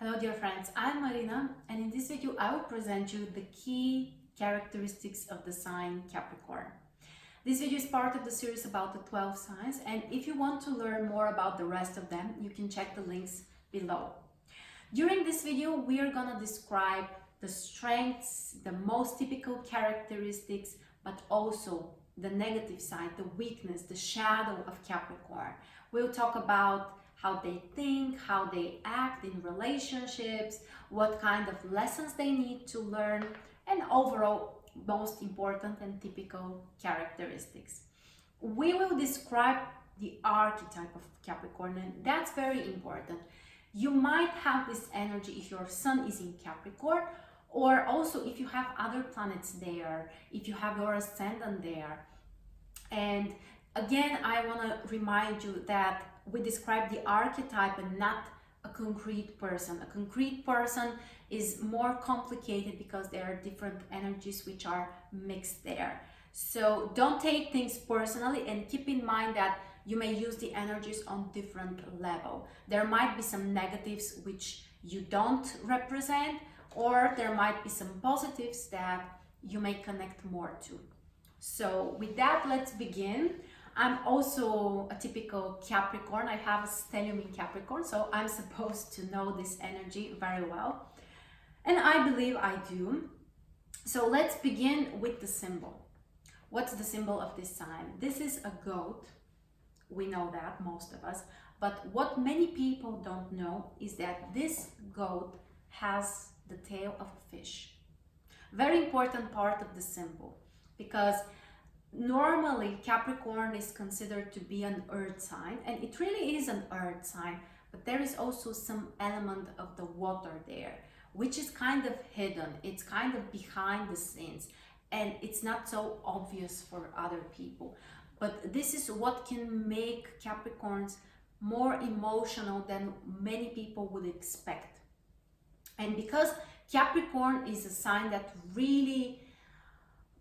Hello dear friends, I'm Marina, and in this video I will present you the key characteristics of the sign Capricorn. This video is part of the series about the 12 signs, and if you want to learn more about the rest of them, you can check the links below. During this video, we are gonna describe the strengths, the most typical characteristics, but also the negative side, the weakness, the shadow of Capricorn. We'll talk about how they think, how they act in relationships, what kind of lessons they need to learn, and overall most important and typical characteristics. We will describe the archetype of Capricorn, and that's very important. You might have this energy if your sun is in Capricorn, or also if you have other planets there, if you have your ascendant there. And again, I want to remind you that we describe the archetype and not a concrete person. A concrete person is more complicated because there are different energies which are mixed there. So don't take things personally, and keep in mind that you may use the energies on different level. There might be some negatives which you don't represent, or there might be some positives that you may connect more to. So with that, let's begin. I'm also a typical Capricorn. I have a stellium in Capricorn, so I'm supposed to know this energy very well. And I believe I do. So let's begin with the symbol. What's the symbol of this sign? This is a goat. We know that, most of us. But what many people don't know is that this goat has the tail of a fish. Very important part of the symbol, because normally Capricorn is considered to be an earth sign, and it really is an earth sign, but there is also some element of the water there, which is kind of hidden. It's kind of behind the scenes, and it's not so obvious for other people. But this is what can make Capricorns more emotional than many people would expect. And because Capricorn is a sign that really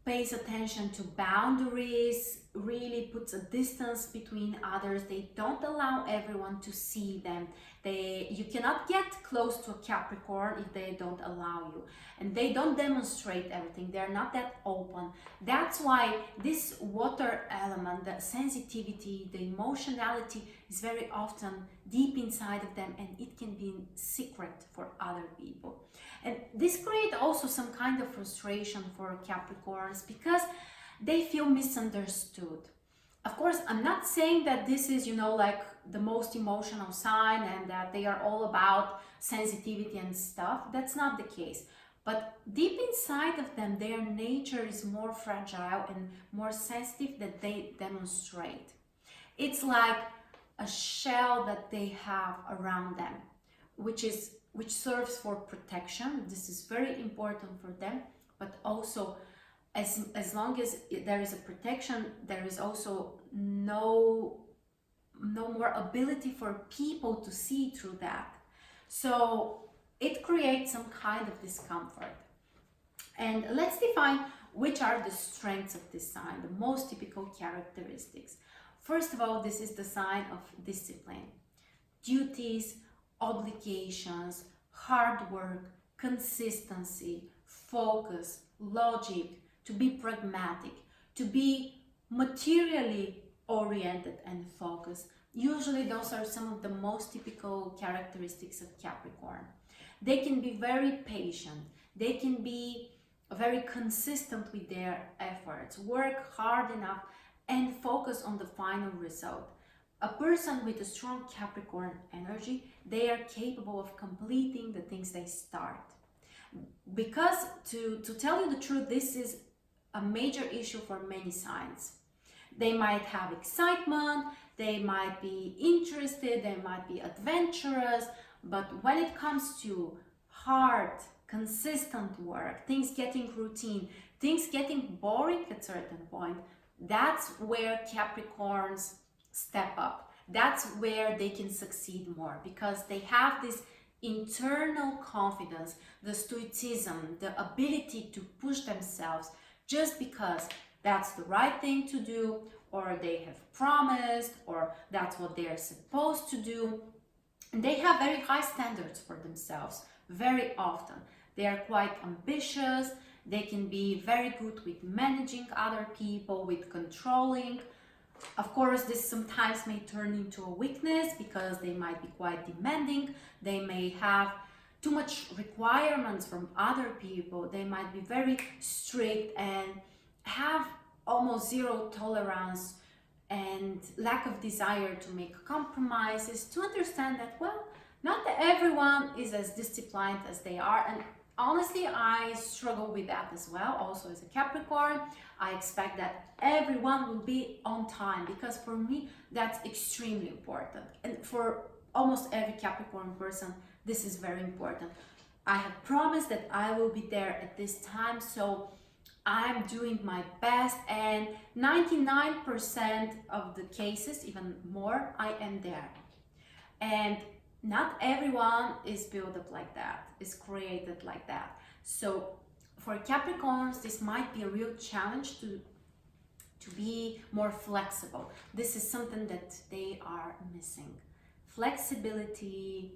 pays attention to boundaries, really puts a distance between others. They don't allow everyone to see them. You cannot get close to a Capricorn if they don't allow you. And they don't demonstrate everything. They're not that open. That's why this water element, the sensitivity, the emotionality is very often deep inside of them, and it can be secret for other people. And this creates also some kind of frustration for Capricorns because they feel misunderstood. Of course, I'm not saying that this is, like the most emotional sign and that they are all about sensitivity and stuff. That's not the case. But deep inside of them, their nature is more fragile and more sensitive that they demonstrate. It's like a shell that they have around them, which serves for protection. This is very important for them, but also as long as there is a protection, there is also no more ability for people to see through that. So it creates some kind of discomfort. And let's define which are the strengths of this sign, the most typical characteristics. First of all, this is the sign of discipline, duties, obligations, hard work, consistency, focus, logic, to be pragmatic, to be materially oriented and focused. Usually those are some of the most typical characteristics of Capricorn. They can be very patient. They can be very consistent with their efforts, work hard enough, and focus on the final result. A person with a strong Capricorn energy, they are capable of completing the things they start. Because to tell you the truth, this is a major issue for many signs. They might have excitement, they might be interested, they might be adventurous, but when it comes to hard, consistent work, things getting routine, things getting boring at a certain point, that's where Capricorns step up. That's where they can succeed more, because they have this internal confidence, the stoicism, the ability to push themselves just because that's the right thing to do, or they have promised, or that's what they're supposed to do. And they have very high standards for themselves very often. They are quite ambitious. They can be very good with managing other people, with controlling. Of course, this sometimes may turn into a weakness because they might be quite demanding. They may have too much requirements from other people. They might be very strict and have almost zero tolerance and lack of desire to make compromises, to understand that, well, not everyone is as disciplined as they are. And honestly, I struggle with that as well. Also, as a Capricorn, I expect that everyone will be on time, because for me, that's extremely important. And for almost every Capricorn person, this is very important. I have promised that I will be there at this time, so I'm doing my best, and 99% of the cases, even more, I am there. And not everyone is built up like that, is created like that. So for Capricorns, this might be a real challenge to be more flexible. This is something that they are missing. Flexibility,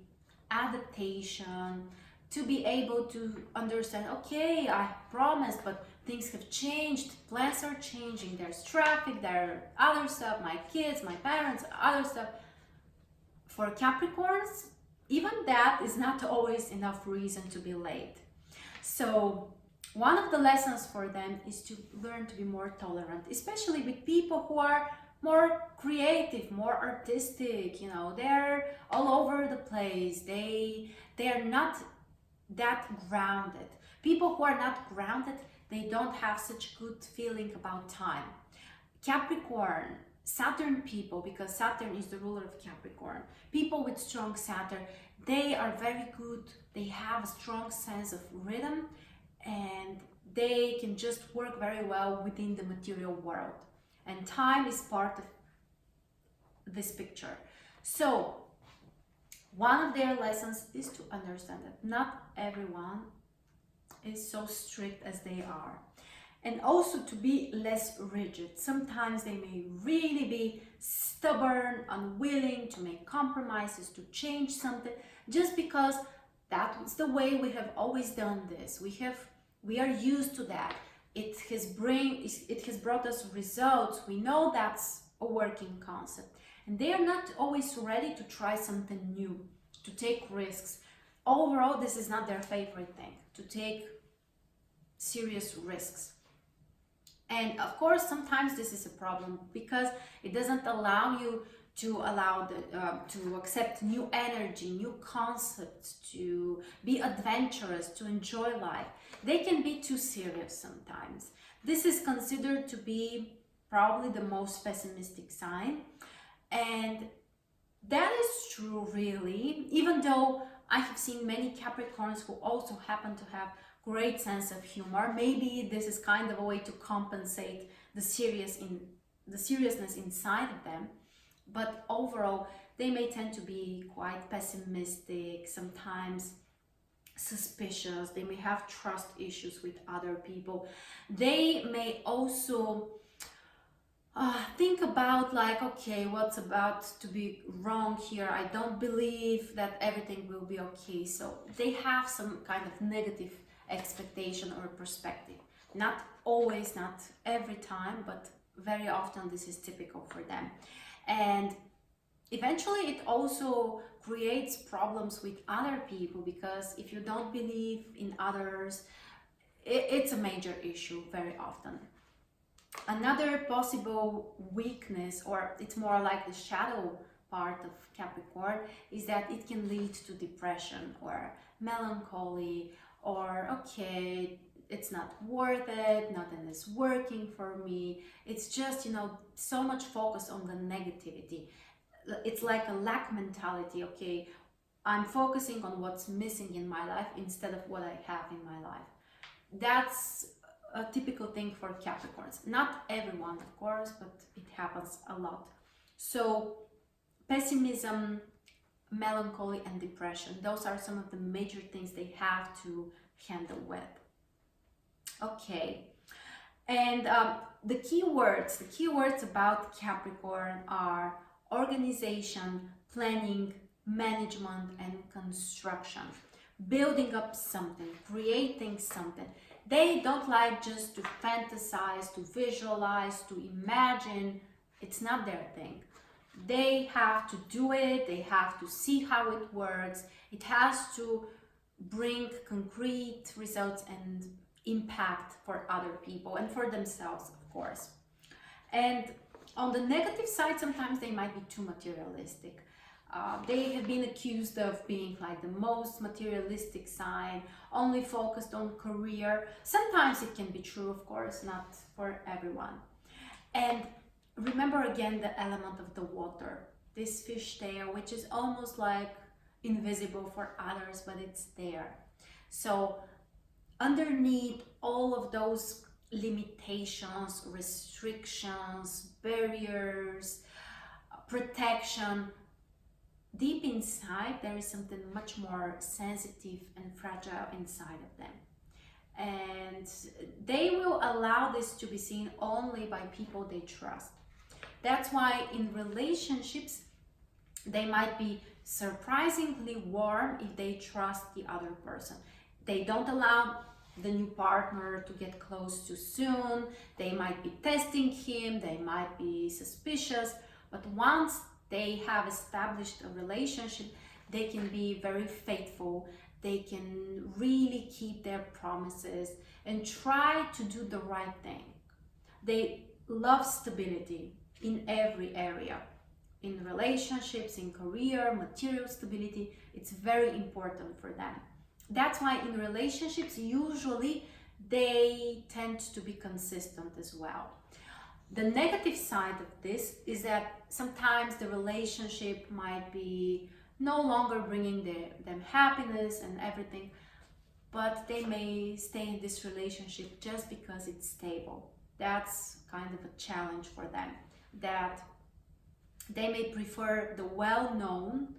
adaptation, to be able to understand, okay, I promised, but things have changed, plans are changing, there's traffic, there are other stuff, my kids, my parents, other stuff. For Capricorns, even that is not always enough reason to be late. So one of the lessons for them is to learn to be more tolerant, especially with people who are more creative, more artistic, you know, they're all over the place. They are not that grounded. People who are not grounded, they don't have such good feeling about time. Capricorn, Saturn people, because Saturn is the ruler of Capricorn, people with strong Saturn, they are very good. They have a strong sense of rhythm, and they can just work very well within the material world. And time is part of this picture. So one of their lessons is to understand that not everyone is so strict as they are. And also to be less rigid. Sometimes they may really be stubborn, unwilling to make compromises, to change something, just because that's the way we have always done this. We are used to that. It has brought us results. We know that's a working concept. And they are not always ready to try something new, to take risks. Overall, this is not their favorite thing, to take serious risks. And of course, sometimes this is a problem because it doesn't allow you to to accept new energy, new concepts, to be adventurous, to enjoy life. They can be too serious sometimes. This is considered to be probably the most pessimistic sign. And that is true, really, even though I have seen many Capricorns who also happen to have great sense of humor. Maybe this is kind of a way to compensate the seriousness inside of them. But overall, they may tend to be quite pessimistic, sometimes suspicious. They may have trust issues with other people. They may also think about, like, okay, what's about to be wrong here? I don't believe that everything will be okay. So they have some kind of negative expectation or perspective. Not always, not every time, but very often this is typical for them. And eventually it also creates problems with other people, because if you don't believe in others, it's a major issue very often. Another possible weakness, or it's more like the shadow part of Capricorn, is that it can lead to depression or melancholy, or okay, it's not worth it, nothing is working for me. It's just, you know, so much focus on the negativity. It's like a lack mentality. Okay, I'm focusing on what's missing in my life instead of what I have in my life. That's a typical thing for Capricorns. Not everyone, of course, but it happens a lot. So pessimism, melancholy, and depression, those are some of the major things they have to handle with. Okay, and the keywords about Capricorn are organization, planning, management and construction, building up something, creating something. They don't like just to fantasize, to visualize, to imagine. It's not their thing. They have to do it, they have to see how it works. It has to bring concrete results and impact for other people and for themselves, of course. And on the negative side, sometimes they might be too materialistic. They have been accused of being like the most materialistic sign, only focused on career. Sometimes it can be true, of course, not for everyone. And remember again the element of the water, this fish tail, which is almost like invisible for others, but it's there. So underneath all of those limitations, restrictions, barriers, protection, deep inside there is something much more sensitive and fragile inside of them. And they will allow this to be seen only by people they trust. That's why in relationships they might be surprisingly warm if they trust the other person. They don't allow the new partner to get close too soon. They might be testing him, they might be suspicious, but once they have established a relationship, they can be very faithful. They can really keep their promises and try to do the right thing. They love stability in every area. In relationships, in career, material stability, it's very important for them. That's why in relationships, usually they tend to be consistent as well. The negative side of this is that sometimes the relationship might be no longer bringing them happiness and everything, but they may stay in this relationship just because it's stable. That's kind of a challenge for them, that they may prefer the well-known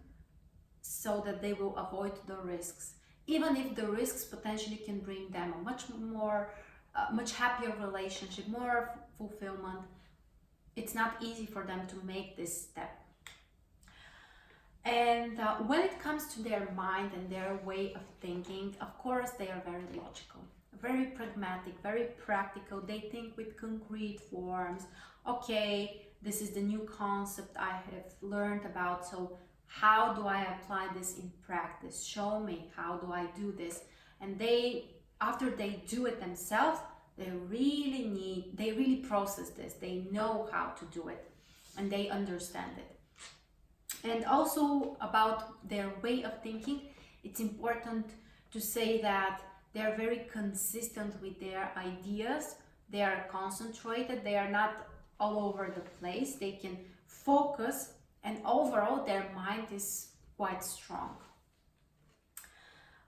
so that they will avoid the risks, even if the risks potentially can bring them a much happier relationship, more fulfillment. It's not easy for them to make this step. And when it comes to their mind and their way of thinking, of course, they are very logical, very pragmatic, very practical. They think with concrete forms. Okay, this is the new concept I have learned about, so how do I apply this in practice? Show me, how do I do this? And after they do it themselves, they really process this. They know how to do it and they understand it. And also about their way of thinking, it's important to say that they are very consistent with their ideas. They are concentrated. They are not all over the place. They can focus, and overall their mind is quite strong.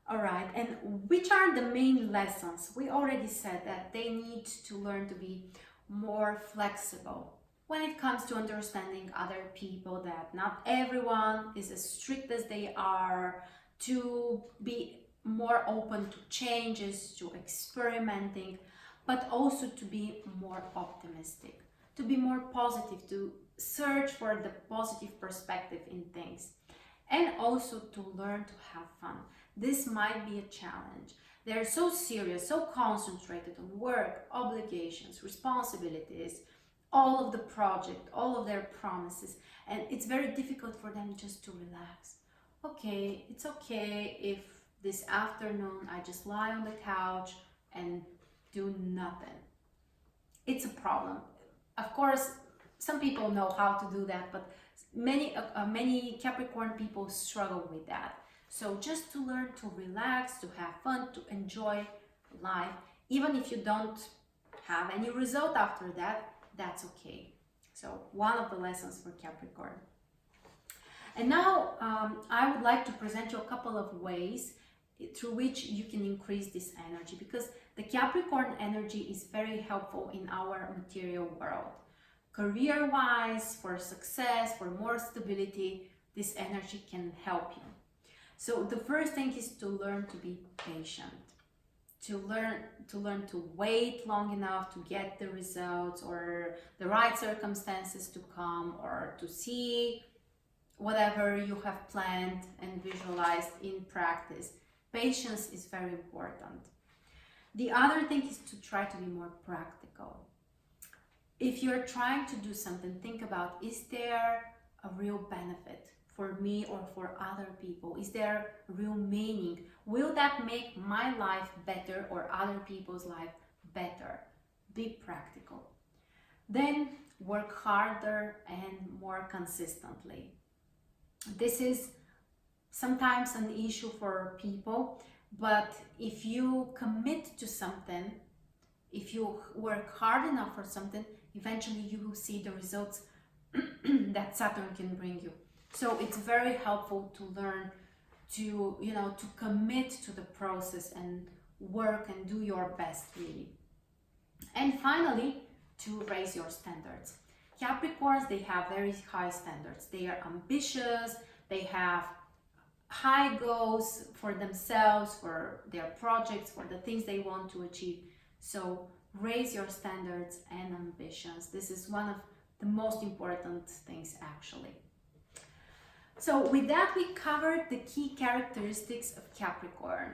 All right, and which are the main lessons? We already said that they need to learn to be more flexible when it comes to understanding other people, that not everyone is as strict as they are, to be more open to changes, to experimenting, but also to be more optimistic, to be more positive, to search for the positive perspective in things, and also to learn to have fun. This might be a challenge. They're so serious, so concentrated on work, obligations, responsibilities, all of the project, all of their promises, and it's very difficult for them just to relax. Okay, it's okay if this afternoon I just lie on the couch and do nothing. It's a problem. Of course, some people know how to do that, but many Capricorn people struggle with that. So just to learn to relax, to have fun, to enjoy life, even if you don't have any result after that, that's okay. So one of the lessons for Capricorn. And now I would like to present you a couple of ways through which you can increase this energy, because the Capricorn energy is very helpful in our material world. Career-wise, for success, for more stability, this energy can help you. So the first thing is to learn to be patient, to learn to wait long enough to get the results or the right circumstances to come, or to see whatever you have planned and visualized in practice. Patience is very important. The other thing is to try to be more practical. If you're trying to do something, think about, is there a real benefit for me or for other people? Is there real meaning? Will that make my life better or other people's life better? Be practical. Then work harder and more consistently. This is sometimes an issue for people, but if you commit to something, if you work hard enough for something, eventually you will see the results that Saturn can bring you. So it's very helpful to learn to, to commit to the process and work and do your best, really. And finally, to raise your standards. Capricorns, they have very high standards. They are ambitious, they have high goals for themselves, for their projects, for the things they want to achieve. So raise your standards and ambitions. This is one of the most important things, actually. So with that, we covered the key characteristics of Capricorn.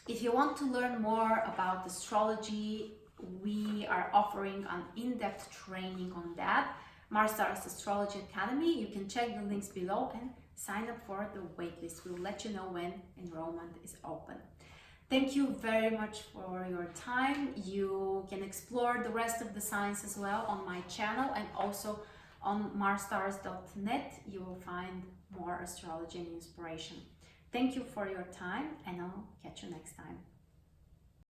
If you want to learn more about astrology, we are offering an in-depth training on that. Mars Stars Astrology Academy. You can check the links below and sign up for the waitlist. We'll let you know when enrollment is open. Thank you very much for your time. You can explore the rest of the signs as well on my channel, and also on marsstars.net you will find more astrology and inspiration. Thank you for your time, and I'll catch you next time.